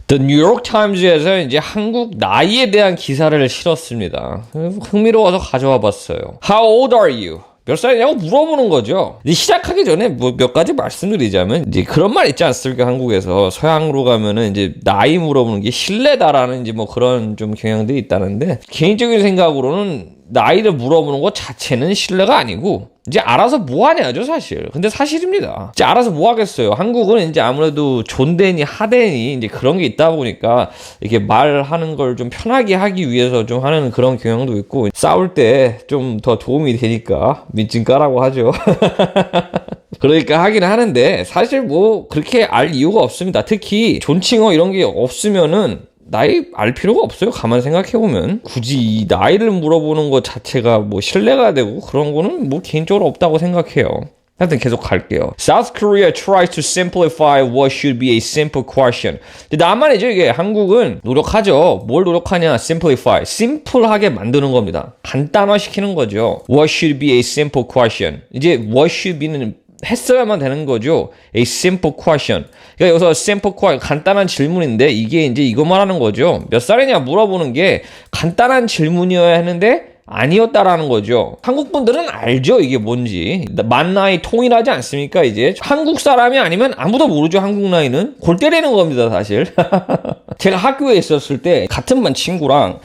The New York Times에서 이제 한국 나이에 대한 기사를 실었습니다. 흥미로워서 가져와 봤어요. How old are you? 몇 살이냐고 물어보는 거죠. 이제 시작하기 전에 뭐 몇 가지 말씀드리자면, 이제 그런 말 있지 않습니까? 한국에서 서양으로 가면은 이제 나이 물어보는 게 신뢰다라는 이제 뭐 그런 좀 경향들이 있다는데, 개인적인 생각으로는 나이를 물어보는 것 자체는 신뢰가 아니고, 이제 알아서 뭐 하냐죠, 사실. 근데 사실입니다. 이제 알아서 뭐 하겠어요. 한국은 이제 아무래도 존대니 하대니 이제 그런 게 있다 보니까 이렇게 말하는 걸 좀 편하게 하기 위해서 좀 하는 그런 경향도 있고, 싸울 때 좀 더 도움이 되니까 민증 까라고 하죠. 그러니까 하긴 하는데, 사실 뭐 그렇게 알 이유가 없습니다. 특히 존칭어 이런 게 없으면은 나이 알 필요가 없어요. 가만 생각해보면 굳이 이 나이를 물어보는 것 자체가 뭐 신뢰가 되고 그런 거는 뭐 개인적으로 없다고 생각해요. 하여튼 계속 갈게요. South Korea tries to simplify what should be a simple question. 나만이죠. 이게 한국은 노력하죠. 뭘 노력하냐? Simplify. 심플하게 만드는 겁니다. 간단화시키는 거죠. What should be a simple question. 이제 what should be는 했어야만 되는 거죠. A simple question. 그러니까 여기서 simple question, 간단한 질문인데 이게 이제 이거 말하는 거죠. 몇 살이냐 물어보는 게 간단한 질문이어야 했는데 아니었다라는 거죠. 한국 분들은 알죠, 이게 뭔지. 만 나이 통일하지 않습니까? 이제 한국 사람이 아니면 아무도 모르죠. 한국 나이는 골 때리는 겁니다, 사실. 제가 학교에 있었을 때 같은 반 친구랑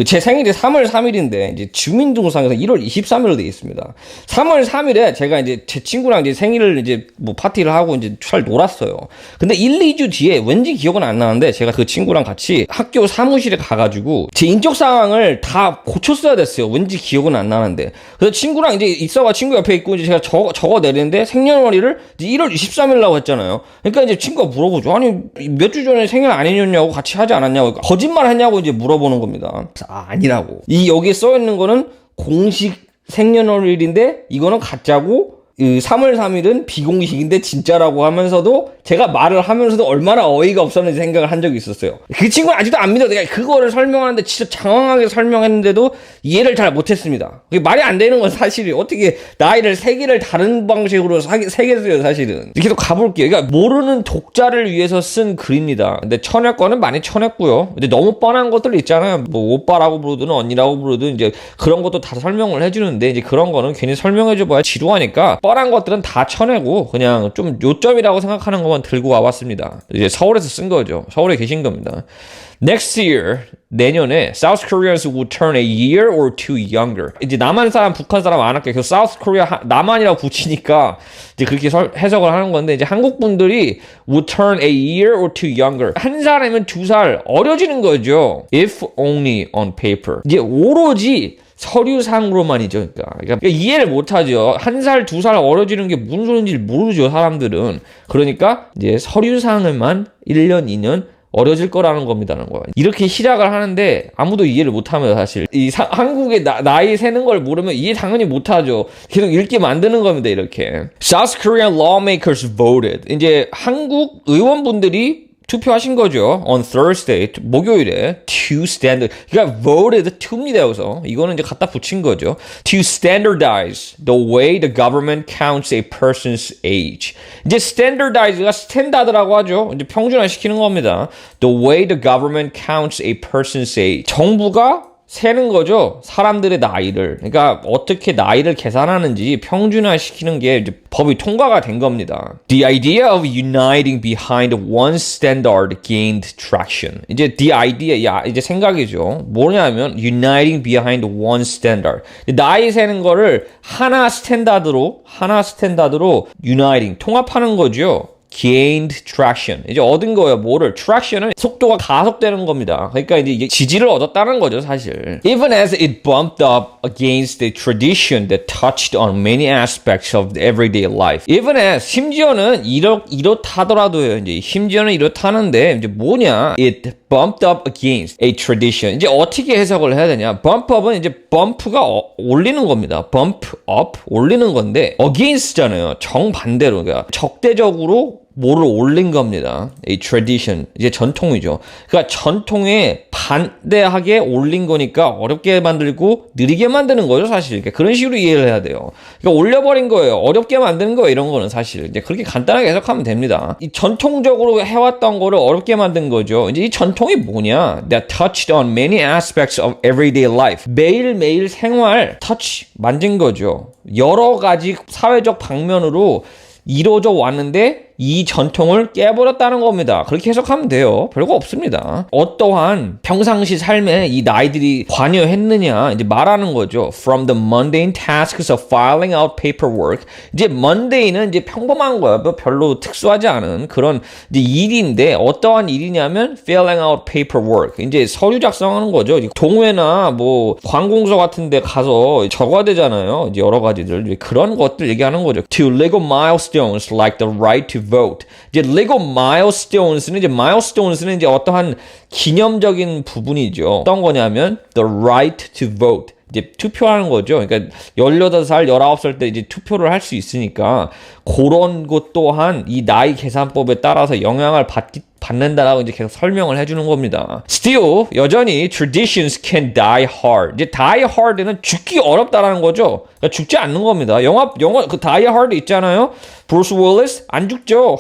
제 생일이 3월 3일인데 이제 주민등록상에서 1월 23일로 돼 있습니다. 3월 3일에 제가 이제 제 친구랑 이제 생일을 이제 뭐 파티를 하고 이제 잘 놀았어요. 근데 1, 2주 뒤에 왠지 기억은 안 나는데 제가 그 친구랑 같이 학교 사무실에 가가지고 제 인적 사항을 다 고쳤어야 됐어요. 왠지 기억은 안 나는데. 그래서 친구랑 이제 있어가 친구 옆에 있고 이제 제가 적어 내리는데 생년월일을 이제 1월 23일이라고 했잖아요. 그러니까 이제 친구가 물어보죠. 아니 몇 주 전에 생일 아니었냐고 같이 하지 않았냐고. 거짓말 했냐고 이제 물어보는 겁니다. 아니라고. 이 여기에 써 있는 거는 공식 생년월일인데 이거는 가짜고 3월 3일은 비공식인데 진짜라고 하면서도 제가 말을 하면서도 얼마나 어이가 없었는지 생각을 한 적이 있었어요. 그 친구는 아직도 안 믿어. 내가 그거를 설명하는데 진짜 장황하게 설명했는데도 이해를 잘 못했습니다. 그게 말이 안 되는 건 사실이 어떻게 나이를 3개를 다른 방식으로 새겼어요, 사실은. 계속 가볼게요. 그러니까 모르는 독자를 위해서 쓴 글입니다. 근데 쳐냈거는 많이 쳐냈고요. 근데 너무 뻔한 것들 있잖아요. 뭐 오빠라고 부르든 언니라고 부르든 이제 그런 것도 다 설명을 해주는데 이제 그런 거는 괜히 설명해줘봐야 지루하니까 뻔한 것들은 다 쳐내고 그냥 좀 요점이라고 생각하는 것만 들고 와봤습니다. 이제 서울에서 쓴 거죠. 서울에 계신 겁니다. Next year, 내년에 South Koreans will turn a year or two younger. 이제 남한 사람, 북한 사람 안 할게요. South Korea 남한이라고 붙이니까 이제 그렇게 해석을 하는 건데 이제 한국 분들이 will turn a year or two younger. 한 살이면 2살 어려지는 거죠. If only on paper. 이제 오로지 서류상으로만이죠. 그러니까 이해를 못하죠. 1살, 2살 어려지는 게 무슨 소리인지 모르죠, 사람들은. 그러니까 이제 서류상을만 1년, 2년 어려질 거라는 겁니다는 거예요. 이렇게 시작을 하는데 아무도 이해를 못하면 사실 한국의 나이 세는 걸 모르면 이해 당연히 못하죠. 계속 읽게 만드는 겁니다, 이렇게. South Korean lawmakers voted. 이제 한국 의원분들이 투표하신 거죠. On Thursday, 목요일에 to standard, 그러니까 voted to입니다. 여기서 이거는 이제 갖다 붙인 거죠. To standardize the way the government counts a person's age. 이제 standardize가 스탠다드라고 하죠. 이제 평준화시키는 겁니다. The way the government counts a person's age. 정부가 세는 거죠. 사람들의 나이를. 그러니까 어떻게 나이를 계산하는지 평준화시키는 게 이제 법이 통과가 된 겁니다. The idea of uniting behind one standard gained traction. 이제 the idea, 이제 생각이죠. 뭐냐면 uniting behind one standard. 나이 세는 거를 하나 스탠다드로 uniting, 통합하는 거죠. gained traction. 이제 얻은 거예요. 뭐를? traction은 속도가 가속되는 겁니다. 그러니까 이제 이게 지지를 얻었다는 거죠, 사실. Even as it bumped up against the tradition that touched on many aspects of the everyday life. Even as, 심지어는 이렇다더라도요. 이제 심지어는 이렇다는데 이제 뭐냐? It bumped up against a tradition. 이제 어떻게 해석을 해야 되냐? bump up은 이제 bump가 올리는 겁니다. bump up 올리는 건데 against잖아요. 정반대로, 그러니까 적대적으로 뭐를 올린 겁니다. 이 tradition, 이제 전통이죠. 그러니까 전통에 반대하게 올린 거니까 어렵게 만들고 느리게 만드는 거죠, 사실. 그러니까 그런 식으로 이해를 해야 돼요. 그러니까 올려버린 거예요. 어렵게 만드는 거예요, 이런 거는 사실. 이제 그렇게 간단하게 해석하면 됩니다. 이 전통적으로 해왔던 거를 어렵게 만든 거죠. 이제 이 전통이 뭐냐? That touched on many aspects of everyday life. 매일매일 생활, touch, 만진 거죠. 여러 가지 사회적 방면으로 이루어져 왔는데 이 전통을 깨버렸다는 겁니다. 그렇게 해석하면 돼요. 별거 없습니다. 어떠한 평상시 삶에 이 나이들이 관여했느냐 이제 말하는 거죠. From the mundane tasks of filing out paperwork. 이제 mundane은 이제 평범한 거야. 별로 특수하지 않은 그런 이제 일인데 어떠한 일이냐면 filling out paperwork. 이제 서류 작성하는 거죠. 동회나 뭐 관공서 같은 데 가서 적어야 되잖아요. 이제 여러 가지들 그런 것들 얘기하는 거죠. To legal milestones like the right to vote. 이제 legal milestones는 이제 어떠한 기념적인 부분이죠. 어떤 거냐면 the right to vote. 이제 투표하는 거죠. 그러니까 18살, 19살 때 이제 투표를 할 수 있으니까 그런 것 또한 이 나이 계산법에 따라서 영향을 받는다라고 이제 계속 설명을 해주는 겁니다. Still, 여전히 traditions can die hard. 이제 die hard는 죽기 어렵다라는 거죠. 그러니까 죽지 않는 겁니다. 영화 그 die hard 있잖아요. 브루스 윌리스 안 죽죠.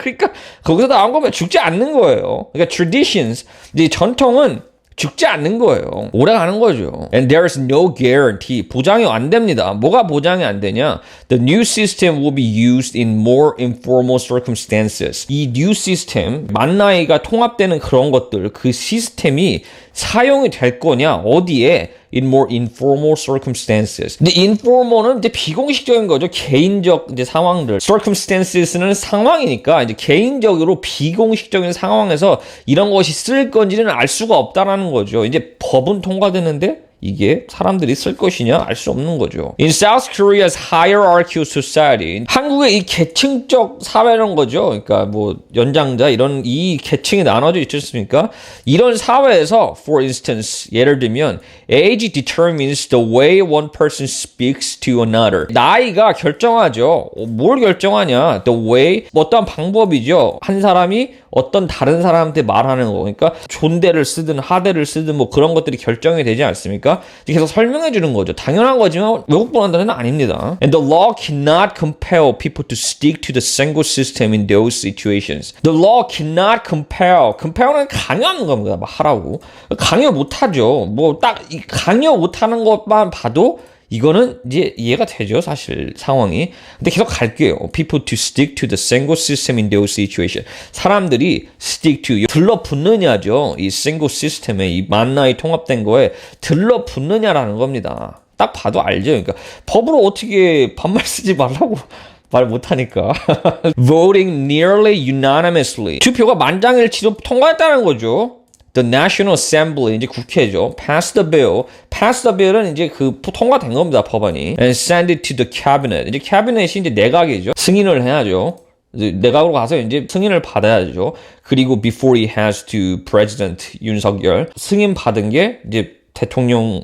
그러니까 거기서 나온 거면 죽지 않는 거예요. 그러니까 traditions, 이제 전통은 죽지 않는 거예요. 오래 가는 거죠. And there is no guarantee. 보장이 안 됩니다. 뭐가 보장이 안 되냐? The new system will be used in more informal circumstances. 이 new system, 만 나이가 통합되는 그런 것들, 그 시스템이 사용이 될 거냐? 어디에? In more informal circumstances. 근데 informal은 이제 비공식적인 거죠. 개인적 이제 상황들. circumstances는 상황이니까 이제 개인적으로 비공식적인 상황에서 이런 것이 쓸 건지는 알 수가 없다라는 거죠. 이제 법은 통과되는데 이게 사람들이 쓸 것이냐 알 수 없는 거죠. In South Korea's hierarchical society, 한국의 이 계층적 사회라는 거죠. 그러니까 뭐 연장자 이런 이 계층이 나눠져 있지 않습니까? 이런 사회에서, for instance, 예를 들면 age determines the way one person speaks to another. 나이가 결정하죠. 뭘 결정하냐? The way, 어떠한 방법이죠. 한 사람이 어떤 다른 사람한테 말하는 거. 그러니까 존대를 쓰든 하대를 쓰든 뭐 그런 것들이 결정이 되지 않습니까? 계속 설명해 주는 거죠. 당연한 거지만 외국 분한테는 아닙니다. And the law cannot compel people to stick to the single system in those situations. The law cannot compel. compel은 강요하는 겁니다. 막 하라고. 강요 못 하죠. 뭐 딱 강요 못 하는 것만 봐도 이거는 이제 이해가 되죠, 사실 상황이. 근데 계속 갈게요. People to stick to the single system in those situations. 사람들이 stick to, 들러붙느냐죠. 이 single system에, 이 만나에 통합된 거에 들러붙느냐라는 겁니다. 딱 봐도 알죠. 그러니까 법으로 어떻게 반말 쓰지 말라고 말 못하니까. Voting nearly unanimously. 투표가 만장일치로 통과했다는 거죠. The National Assembly, 이제 국회죠. Pass the bill. Pass the bill은 이제 그 통과된 겁니다, 법안이. And send it to the cabinet. 이제 캐비넷이 이제 내각이죠. 승인을 해야죠. 내각으로 가서 이제 승인을 받아야죠. 그리고 before it has to President 윤석열. 승인 받은 게 이제 대통령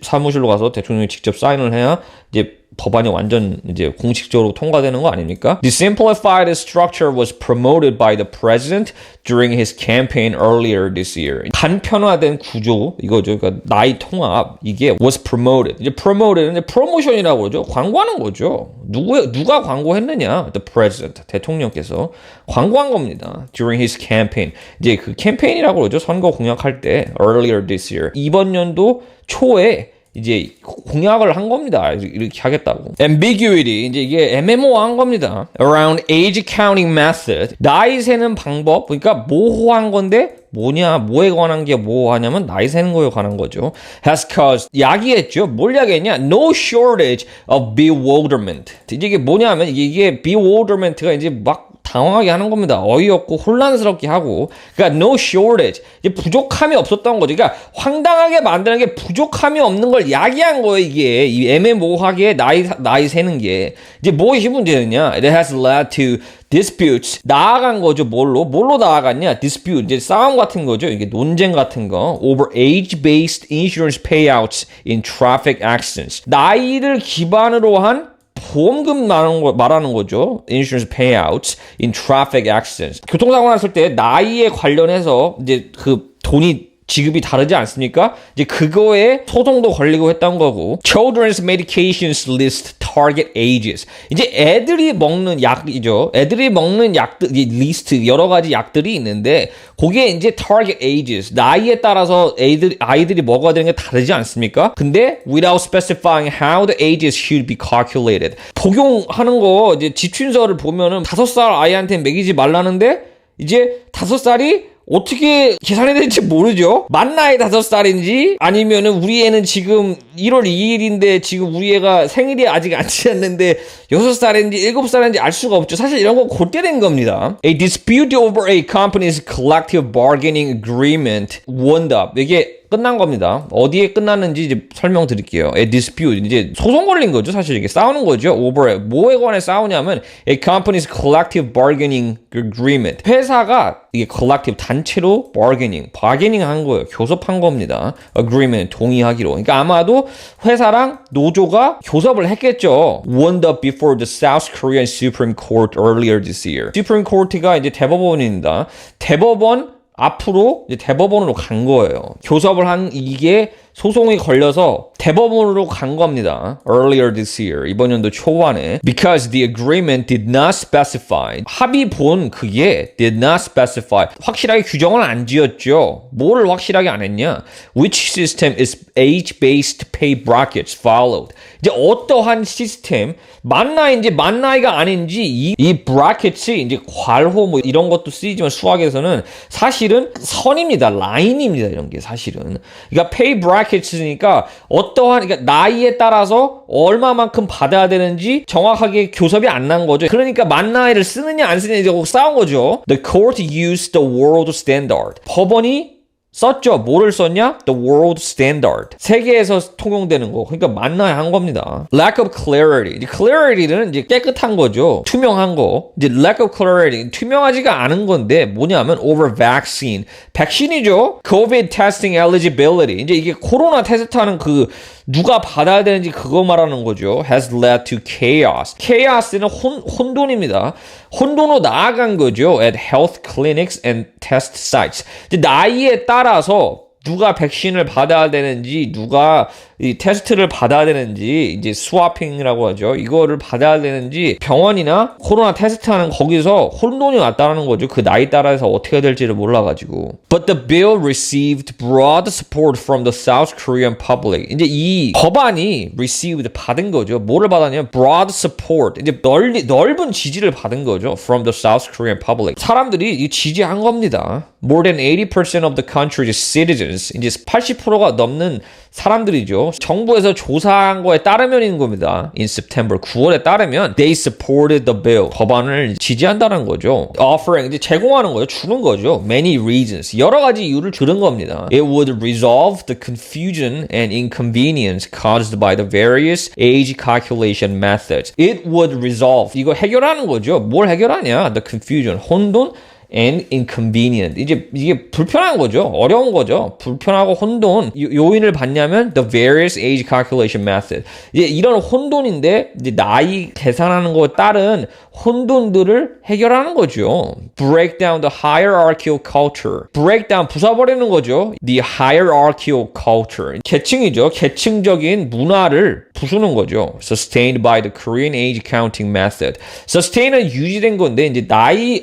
사무실로 가서 대통령이 직접 사인을 해야 이제 법안이 완전 이제 공식적으로 통과되는 거 아닙니까? The simplified structure was promoted by the president during his campaign earlier this year. 간편화된 구조 이거죠. 그러니까 나이 통합 이게 was promoted. 이제 promoted는 이제 프로모션이라고 그러죠. 광고하는 거죠. 누가 광고했느냐? The president 대통령께서 광고한 겁니다. During his campaign. 이제 그 캠페인이라고 그러죠. 선거 공약할 때 earlier this year. 이번 연도 초에 이제 공약을 한 겁니다. 이렇게 하겠다고. Ambiguity, 이제 이게 애매모호한 겁니다. Around age counting method, 나이 세는 방법, 그러니까 모호한 건데 뭐냐, 뭐에 관한 게 모호하냐면 나이 세는 거에 관한 거죠. Has caused, 야기했죠. 뭘 야기했냐? No shortage of bewilderment. 이제 이게 뭐냐면 이게 bewilderment가 이제 막 당황하게 하는 겁니다. 어이없고 혼란스럽게 하고. 그러니까 no shortage. 이제 부족함이 없었던 거죠. 그러니까 황당하게 만드는 게 부족함이 없는 걸 야기한 거예요, 이게. 이 애매모호하게 나이 세는 게. 이제 무엇이 문제느냐? It has led to disputes. 나아간 거죠. 뭘로 나아갔냐? dispute. 이제 싸움 같은 거죠. 이게 논쟁 같은 거. over age-based insurance payouts in traffic accidents. 나이를 기반으로 한 보험금 말하는 거죠. insurance payouts in traffic accidents. 교통사고 났을 때 나이에 관련해서 이제 그 돈이 지급이 다르지 않습니까? 이제 그거에 소송도 걸리고 했던 거고. Children's medications list target ages. 이제 애들이 먹는 약이죠. 애들이 먹는 약들 리스트 여러 가지 약들이 있는데 그게 이제 target ages. 나이에 따라서 아이들이 먹어야 되는 게 다르지 않습니까? 근데 without specifying how the ages should be calculated. 복용하는 거 이제 지침서를 보면은 5살 아이한테 먹이지 말라는데 이제 5살이 어떻게 계산해야 될지 모르죠. 만 나이 5살인지 아니면은 우리 애는 지금 1월 2일인데 지금 우리 애가 생일이 아직 안 지났는데 6살인지 7살인지 알 수가 없죠. 사실 이런 건 곧게 된 겁니다. A dispute over a company's collective bargaining agreement wound up. 이게 끝난 겁니다. 어디에 끝났는지 이제 설명드릴게요. A dispute. 이제 소송 걸린 거죠. 사실 이게 싸우는 거죠. over 뭐에 관해 싸우냐면 a company's collective bargaining agreement. 회사가 이게 collective 단체로 bargaining 한 거예요. 교섭한 겁니다. agreement 동의하기로. 그러니까 아마도 회사랑 노조가 교섭을 했겠죠. wound up before the South Korean Supreme Court earlier this year. Supreme Court가 이제 대법원입니다. 대법원 앞으로 이제 대법원으로 간 거예요. 교섭을 한 이게 소송이 걸려서 대법원으로 간 겁니다. Earlier this year. 이번 연도 초반에. Because the agreement did not specify. 합의본 그게 did not specify. 확실하게 규정을 안 지었죠. 뭐를 확실하게 안 했냐? Which system is age-based pay brackets followed. 이제 어떠한 시스템, 만 나이가 아닌지 이 brackets이 이제 괄호 뭐 이런 것도 쓰이지만 수학에서는 사실은 선입니다. 라인입니다. 이런 게 사실은. 그러니까 pay brackets니까 어떠한 그러니까 나이에 따라서 얼마만큼 받아야 되는지 정확하게 교섭이 안 난 거죠. 그러니까 만 나이를 쓰느냐 안 쓰느냐 이제 싸운 거죠. The court used the world standard. 법원이 썼죠. 뭐를 썼냐? The world standard. 세계에서 통용되는 거. 그러니까 만나야 한 겁니다. Lack of clarity. clarity는 이제 깨끗한 거죠. 투명한 거. 이제 lack of clarity. 투명하지가 않은 건데 뭐냐면 over vaccine. 백신이죠. COVID testing eligibility. 이제 이게 코로나 테스트하는 그 누가 받아야 되는지 그거 말하는 거죠. Has led to chaos. chaos는 혼돈입니다. 혼돈으로 나아간 거죠. At health clinics and test sites. 이제 나이에 따라서 누가 백신을 받아야 되는지, 누가 이 테스트를 받아야 되는지, 이제 스와핑이라고 하죠. 이거를 받아야 되는지 병원이나 코로나 테스트하는 거기서 혼돈이 왔다는 거죠. 그 나이 따라서 어떻게 될지를 몰라가지고. But the bill received broad support from the South Korean public. 이제 이 법안이 received 받은 거죠. 뭐를 받았냐면 broad support. 이제 넓은 지지를 받은 거죠. From the South Korean public. 사람들이 이 지지한 겁니다. More than 80% of the country's citizens. 이제 80%가 넘는 사람들이죠. 정부에서 조사한 거에 따르면인 겁니다. In September 9월에 따르면 they supported the bill. 법안을 지지한다는 거죠. Offering 이제 제공하는 거죠. 주는 거죠. Many reasons. 여러 가지 이유를 주는 겁니다. It would resolve the confusion and inconvenience caused by the various age calculation methods. It would resolve. 이거 해결하는 거죠. 뭘 해결하냐? The confusion. 혼돈 and inconvenient. 이게 불편한 거죠. 어려운 거죠. 불편하고 혼돈. 요인을 봤냐면 the various age calculation method. 이제 이런 혼돈인데 이제 나이 계산하는 거에 따른 혼돈들을 해결하는 거죠. Break down the hierarchical culture. Break down 부숴버리는 거죠. The hierarchical culture. 계층이죠. 계층적인 문화를 부수는 거죠. Sustained by the Korean age counting method. Sustain은 유지된 건데 이제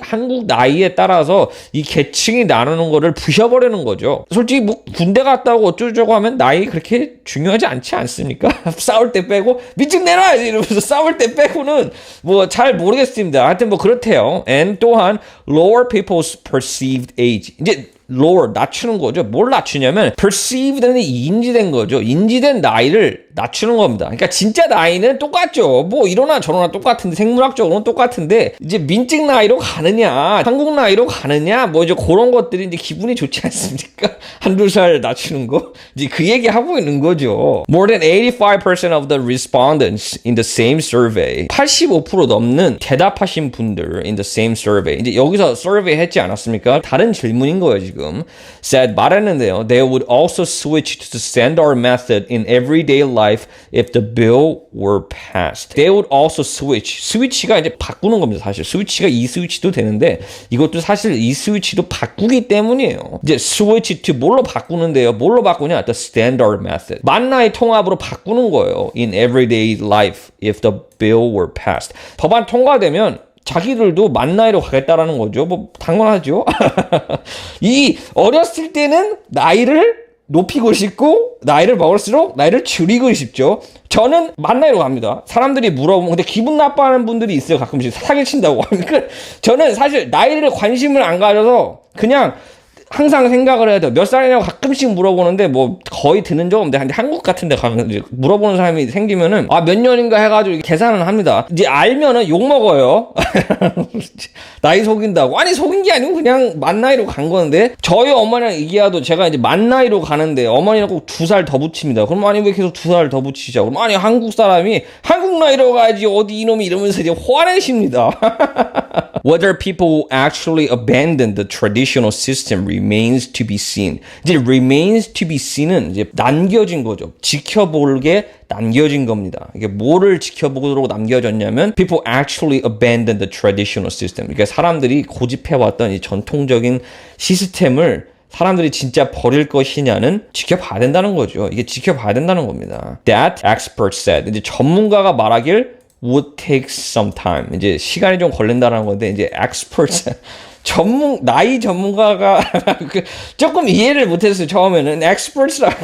한국 나이에 따라서 이 계층이 나누는 거를 부셔버리는 거죠. 솔직히 뭐 군대 갔다 오고 어쩌고저쩌고 하면 나이 그렇게 중요하지 않지 않습니까? 싸울 때 빼고 미증 내놔 이러면서 싸울 때 빼고는 뭐 잘 모르겠습니다. 하여튼 뭐 그렇대요. And 또한 lower people's perceived age. 이제 lower 낮추는 거죠. 뭘 낮추냐면 perceived는 인지된 거죠. 인지된 나이를 낮추는 겁니다. 그러니까 진짜 나이는 똑같죠. 뭐 이러나 저러나 똑같은데 생물학적으로는 똑같은데 이제 민증 나이로 가느냐, 한국 나이로 가느냐, 뭐 이제 그런 것들이 이제 기분이 좋지 않습니까? 한두 살 낮추는 거 이제 그 얘기 하고 있는 거죠. More than 85% of the respondents in the same survey, 85% 넘는 대답하신 분들 in the same survey. 이제 여기서 survey 했지 않았습니까? 다른 질문인 거예요 지금. Said 말했는데요. They would also switch to the standard method in everyday life. life if the bill were passed. They would also switch. 스위치가 이제 바꾸는 겁니다. 사실 스위치가 이 스위치도 되는데 이것도 사실 이 스위치도 바꾸기 때문이에요. 이제 switch to 뭘로 바꾸는데요? 뭘로 바꾸냐? The standard method. 만나의 통합으로 바꾸는 거예요. In everyday life if the bill were passed. 법안 통과되면 자기들도 만 나이로 가겠다라는 거죠. 뭐 당연하죠. 이 어렸을 때는 나이를 높이고 싶고 나이를 먹을수록 나이를 줄이고 싶죠. 저는 만 나이로 갑니다. 사람들이 물어보면 근데 기분 나빠하는 분들이 있어요. 가끔씩 사기친다고. 그러니까 저는 사실 나이를 관심을 안 가져서 그냥 항상 생각을 해야 돼요. 몇 살이냐고 가끔씩 물어보는데 뭐 거의 드는 적 없는데 한국 같은 데 가면 이제 물어보는 사람이 생기면은 아 몇 년인가 해가지고 계산을 합니다. 이제 알면은 욕 먹어요. 나이 속인다고. 아니 속인 게 아니고 그냥 만 나이로 간 건데 저희 어머니랑 얘기해도 제가 이제 만 나이로 가는데 어머니는 꼭 2살 더 붙입니다. 그럼 아니 왜 계속 2살 더 붙이자. 그럼 아니 한국 사람이 한국 나이로 가야지 어디 이놈이 이러면서 이제 화내십니다. Whether people actually abandon the traditional system remains to be seen. 이제 remains to be seen은 이제 남겨진 거죠. 지켜보게 남겨진 겁니다. 이게 뭐를 지켜보도록 남겨졌냐면 people actually abandon the traditional system. 그러니까 사람들이 고집해왔던 이 전통적인 시스템을 사람들이 진짜 버릴 것이냐는 지켜봐야 된다는 거죠. 이게 지켜봐야 된다는 겁니다. That expert said. 이제 전문가가 말하길 would take some time. 이제 시간이 좀 걸린다는 건데 이제 experts 나이 전문가가 조금 이해를 못했어요. 처음에는 experts라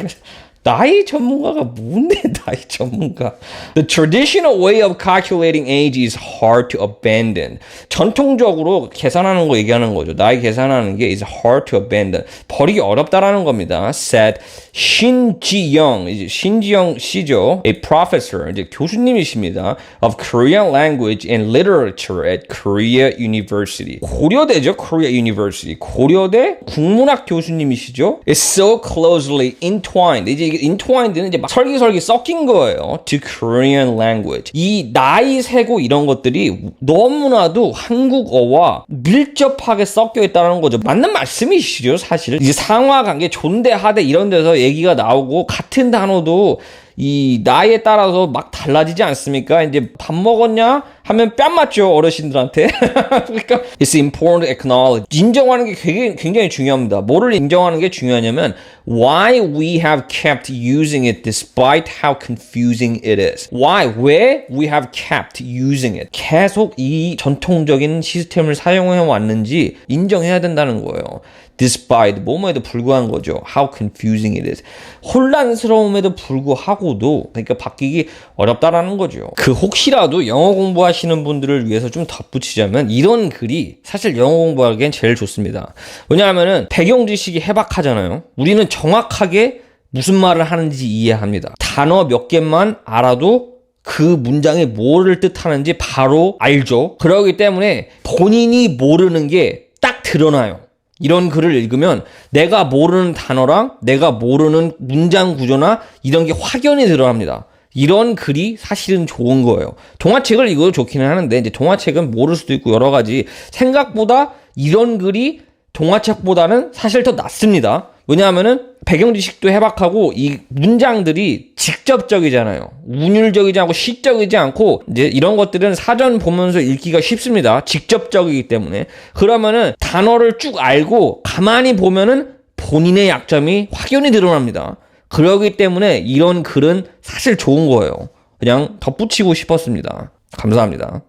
나이 전문가가 뭔데 나이 전문가. The traditional way of calculating age is hard to abandon. 전통적으로 계산하는 거 얘기하는 거죠. 나이 계산하는 게 is hard to abandon. 버리기 어렵다라는 겁니다. Said 신지영, 이제 신지영 씨죠. A professor, 이제 교수님이십니다. Of Korean language and literature at Korea University. 고려대죠, Korea University. 고려대 국문학 교수님이시죠. It's so closely entwined. 이제 entwined는 이제 막 설기설기 섞인 거예요. To Korean language. 이 나이 세고 이런 것들이 너무나도 한국어와 밀접하게 섞여 있다는 거죠. 맞는 말씀이시죠, 사실. 이제 상하관계, 존대, 하대 이런 데서 얘기가 나오고 같은 단어도 이 나이에 따라서 막 달라지지 않습니까? 이제 밥 먹었냐? 하면 뺨 맞죠, 어르신들한테. 그러니까 it's important to acknowledge. 인정하는 게 굉장히 중요합니다. 뭐를 인정하는 게 중요하냐면 why we have kept using it despite how confusing it is. Why? 왜 we have kept using it. 계속 이 전통적인 시스템을 사용해 왔는지 인정해야 된다는 거예요. Despite 뭐뭐에도 불구한 거죠. How confusing it is. 혼란스러움에도 불구하고도 그러니까 바뀌기 어렵다라는 거죠. 그 혹시라도 영어 공부하시는 분들을 위해서 좀 덧붙이자면 이런 글이 사실 영어 공부하기엔 제일 좋습니다. 왜냐하면은 배경 지식이 해박하잖아요. 우리는 정확하게 무슨 말을 하는지 이해합니다. 단어 몇 개만 알아도 그 문장이 뭐를 뜻하는지 바로 알죠. 그렇기 때문에 본인이 모르는 게 딱 드러나요. 이런 글을 읽으면 내가 모르는 단어랑 내가 모르는 문장 구조나 이런 게 확연히 드러납니다. 이런 글이 사실은 좋은 거예요. 동화책을 읽어도 좋기는 하는데 이제 동화책은 모를 수도 있고 여러 가지 생각보다 이런 글이 동화책보다는 사실 더 낫습니다. 왜냐하면은 배경 지식도 해박하고 이 문장들이 직접적이잖아요. 운율적이지 않고 시적이지 않고 이제 이런 것들은 사전 보면서 읽기가 쉽습니다. 직접적이기 때문에. 그러면은 단어를 쭉 알고 가만히 보면은 본인의 약점이 확연히 드러납니다. 그렇기 때문에 이런 글은 사실 좋은 거예요. 그냥 덧붙이고 싶었습니다. 감사합니다.